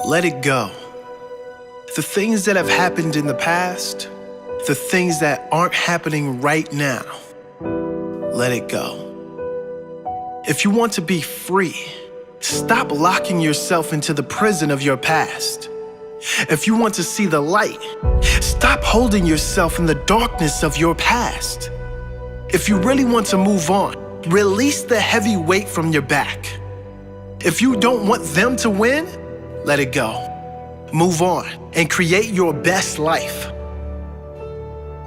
Let it go. The things that have happened in the past, the things that aren't happening right now, let it go. If you want to be free, stop locking yourself into the prison of your past. If you want to see the light, stop holding yourself in the darkness of your past. If you really want to move on, release the heavy weight from your back. If you don't want them to win, let it go. Move on and create your best life.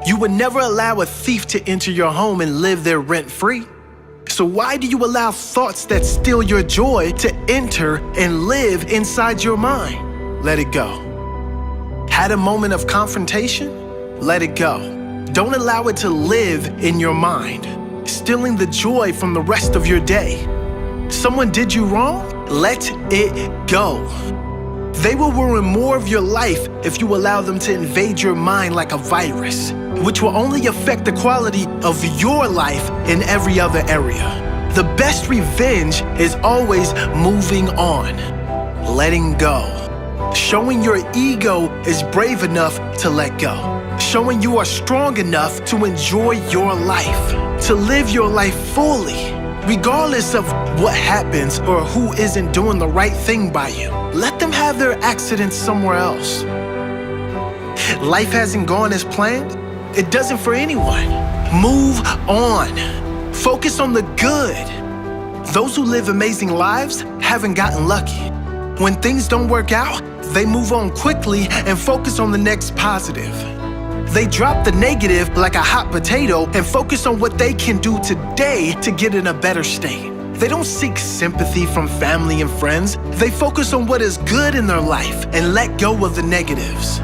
You would never allow a thief to enter your home and live there rent-free. So why do you allow thoughts that steal your joy to enter and live inside your mind? Let it go. Had a moment of confrontation? Let it go. Don't allow it to live in your mind, stealing the joy from the rest of your day. Someone did you wrong? Let it go. They will ruin more of your life if you allow them to invade your mind like a virus, which will only affect the quality of your life in every other area. The best revenge is always moving on, letting go. Showing your ego is brave enough to let go. Showing you are strong enough to enjoy your life, to live your life fully, regardless of what happens or who isn't doing the right thing by you. Let them have their accidents somewhere else. Life hasn't gone as planned. It doesn't for anyone. Move on. Focus on the good. Those who live amazing lives haven't gotten lucky. When things don't work out, they move on quickly and focus on the next positive. They drop the negative like a hot potato and focus on what they can do today to get in a better state. They don't seek sympathy from family and friends. They focus on what is good in their life and let go of the negatives.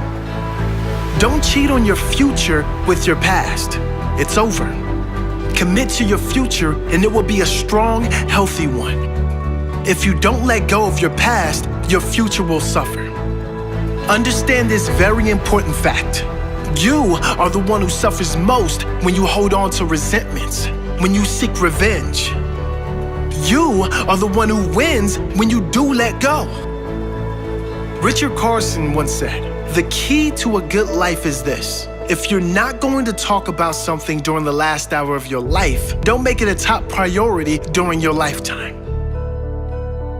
Don't cheat on your future with your past. It's over. Commit to your future and it will be a strong, healthy one. If you don't let go of your past, your future will suffer. Understand this very important fact. You are the one who suffers most when you hold on to resentments, when you seek revenge. You are the one who wins when you do let go. Richard Carson once said, "The key to a good life is this. If you're not going to talk about something during the last hour of your life, don't make it a top priority during your lifetime."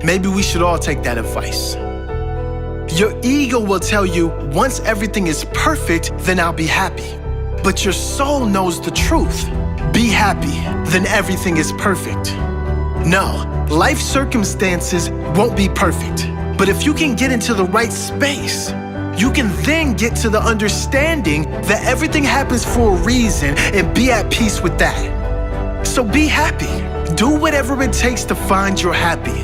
Maybe we should all take that advice. Your ego will tell you, once everything is perfect, then I'll be happy. But your soul knows the truth. Be happy, then everything is perfect. No, life circumstances won't be perfect. But if you can get into the right space, you can then get to the understanding that everything happens for a reason and be at peace with that. So be happy. Do whatever it takes to find your happy.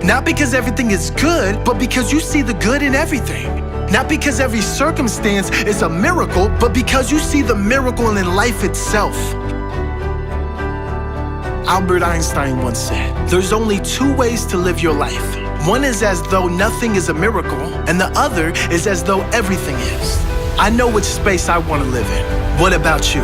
Not because everything is good, but because you see the good in everything. Not because every circumstance is a miracle, but because you see the miracle in life itself. Albert Einstein once said, "There's only two ways to live your life. One is as though nothing is a miracle, and the other is as though everything is." I know which space I want to live in. What about you?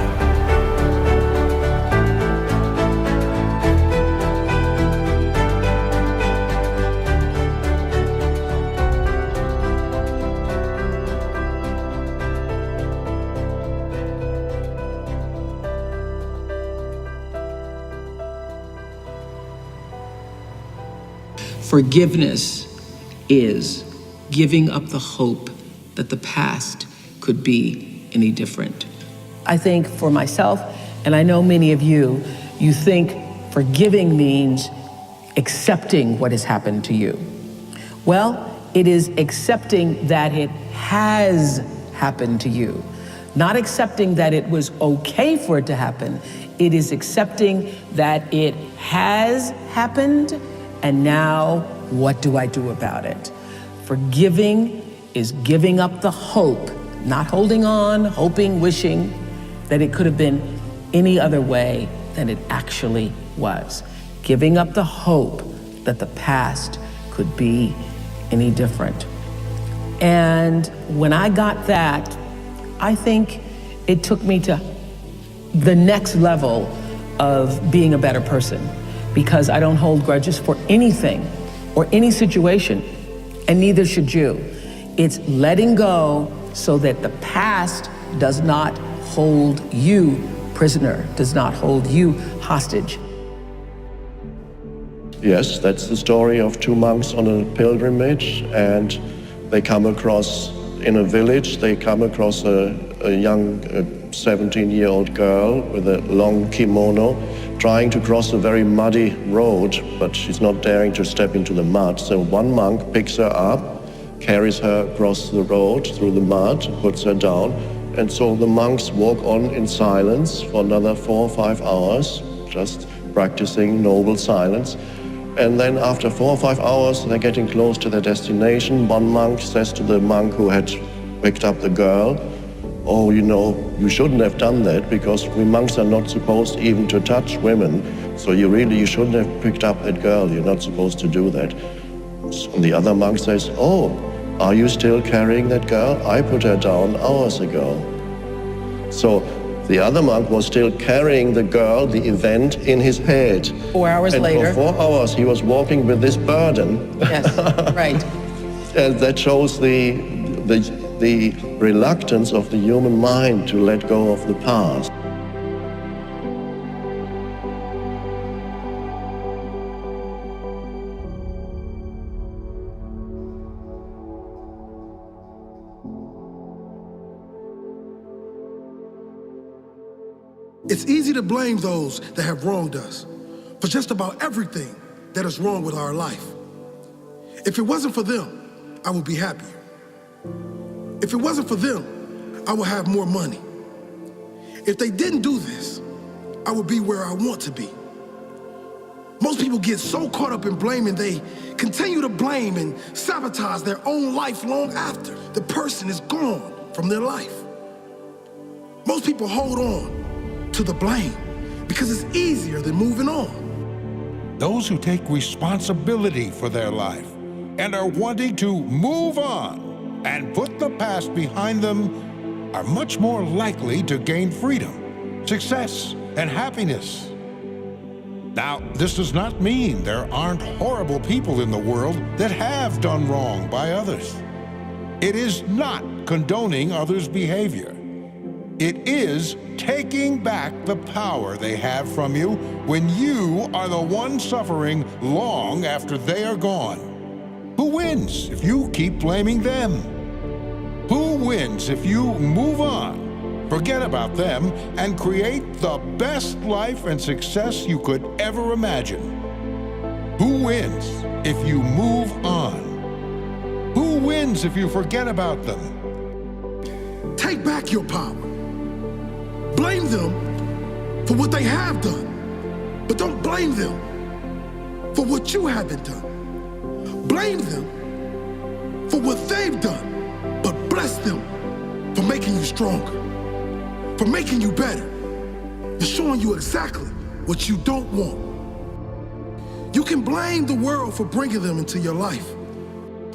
Forgiveness is giving up the hope that the past could be any different. I think for myself, and I know many of you, you think forgiving means accepting what has happened to you. Well, it is accepting that it has happened to you. Not accepting that it was okay for it to happen. It is accepting that it has happened. And now, what do I do about it? Forgiving is giving up the hope, not holding on, hoping, wishing that it could have been any other way than it actually was. Giving up the hope that the past could be any different. And when I got that, I think it took me to the next level of being a better person, because I don't hold grudges for anything or any situation. and neither should you. It's letting go so that the past does not hold you prisoner, does not hold you hostage. Yes, that's the story of two monks on a pilgrimage, and they come across, in a village, they come across a young 17-year-old girl with a long kimono trying to cross a very muddy road, but she's not daring to step into the mud. So one monk picks her up, carries her across the road through the mud, puts her down, and so the monks walk on in silence for another 4 or 5 hours, just practicing noble silence. And then after 4 or 5 hours, they're getting close to their destination. One monk says to the monk who had picked up the girl, "Oh, you know, you shouldn't have done that because we monks are not supposed even to touch women. So you shouldn't have picked up that girl. You're not supposed to do that." And the other monk says, "Oh, are you still carrying that girl? I put her down hours ago." So the other monk was still carrying the girl, the event, in his head. 4 hours later. And for 4 hours, he was walking with this burden. Yes, right. And that shows the reluctance of the human mind to let go of the past. It's easy to blame those that have wronged us for just about everything that is wrong with our life. If it wasn't for them, I would be happier. If it wasn't for them, I would have more money. If they didn't do this, I would be where I want to be. Most people get so caught up in blaming, they continue to blame and sabotage their own life long after the person is gone from their life. Most people hold on to the blame because it's easier than moving on. Those who take responsibility for their life and are wanting to move on and put the past behind them are much more likely to gain freedom, success, and happiness. Now, this does not mean there aren't horrible people in the world that have done wrong by others. It is not condoning others' behavior. It is taking back the power they have from you when you are the one suffering long after they are gone. Who wins if you keep blaming them? Who wins if you move on, forget about them, and create the best life and success you could ever imagine? Who wins if you move on? Who wins if you forget about them? Take back your power. Blame them for what they have done, but don't blame them for what you haven't done. Blame them for what they've done, but bless them for making you stronger, for making you better, and showing you exactly what you don't want. You can blame the world for bringing them into your life,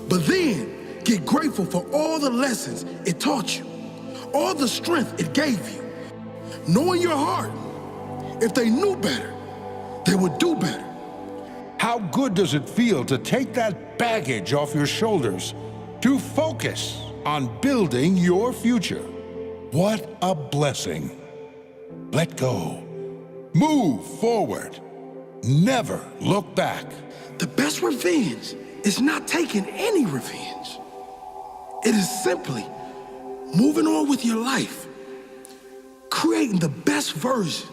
but then get grateful for all the lessons it taught you, all the strength it gave you. Know in your heart, if they knew better, they would do better. How good does it feel to take that baggage off your shoulders, to focus on building your future? What a blessing. Let go. Move forward. Never look back. The best revenge is not taking any revenge. It is simply moving on with your life, creating the best version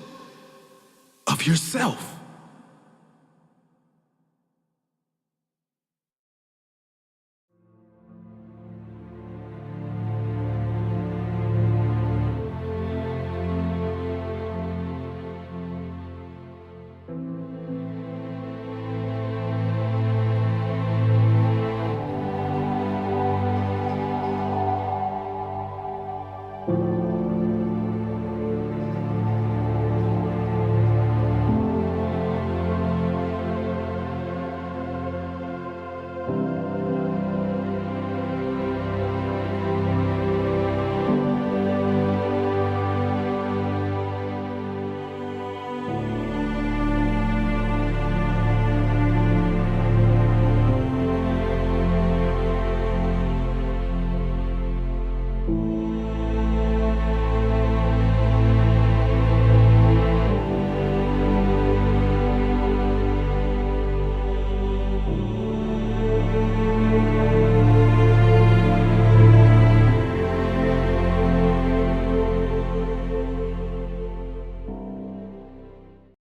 of yourself.